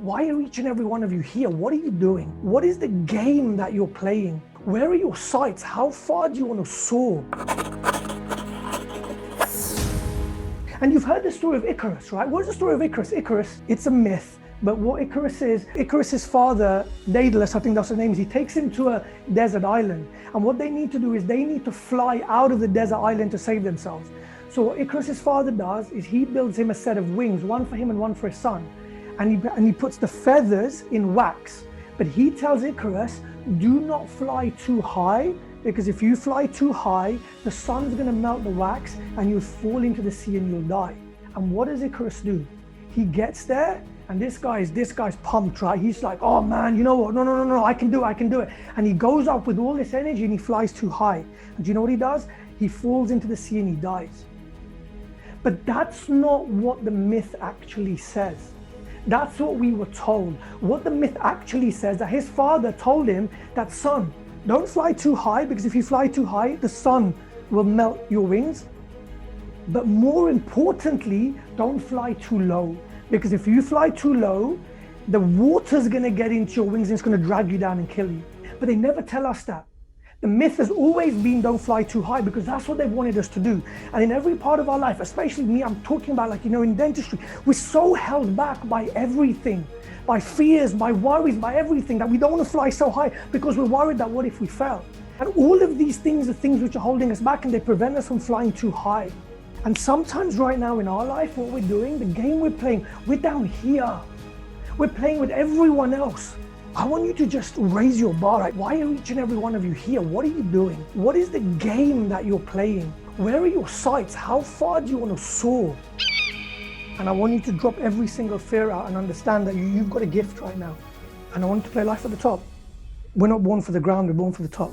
Why are each and every one of you here? What are you doing? What is the game that you're playing? Where are your sights? How far do you want to soar? And you've heard the story of Icarus, right? What is the story of Icarus? Icarus, it's a myth. But what Icarus is, Icarus's father, Daedalus, I think that's the name, he takes him to a desert island. And what they need to do is they need to fly out of the desert island to save themselves. So what Icarus's father does is he builds him a set of wings, one for him and one for his son. And he puts the feathers in wax. But he tells Icarus, do not fly too high, because if you fly too high, the sun's going to melt the wax and you'll fall into the sea and you'll die. And what does Icarus do? He gets there, and this guy's pumped, right? He's like, oh man, you know what? No, I can do it. And he goes up with all this energy and he flies too high. And do you know what he does? He falls into the sea and he dies. But that's not what the myth actually says. That's what we were told. What the myth actually says, that his father told him that, son, don't fly too high, because if you fly too high, the sun will melt your wings. But more importantly, don't fly too low, because if you fly too low, the water's gonna get into your wings and it's gonna drag you down and kill you. But they never tell us that. The myth has always been don't fly too high, because that's what they've wanted us to do. And in every part of our life, especially me, I'm talking about, like, in dentistry, we're so held back by everything, by fears, by worries, by everything, that we don't want to fly so high because we're worried that what if we fell? And all of these things are things which are holding us back, and they prevent us from flying too high. And sometimes right now in our life, what we're doing, the game we're playing, we're down here. We're playing with everyone else. I want you to just raise your bar. Right? Why are each and every one of you here? What are you doing? What is the game that you're playing? Where are your sights? How far do you want to soar? And I want you to drop every single fear out and understand that you've got a gift right now. And I want you to play life at the top. We're not born for the ground, we're born for the top.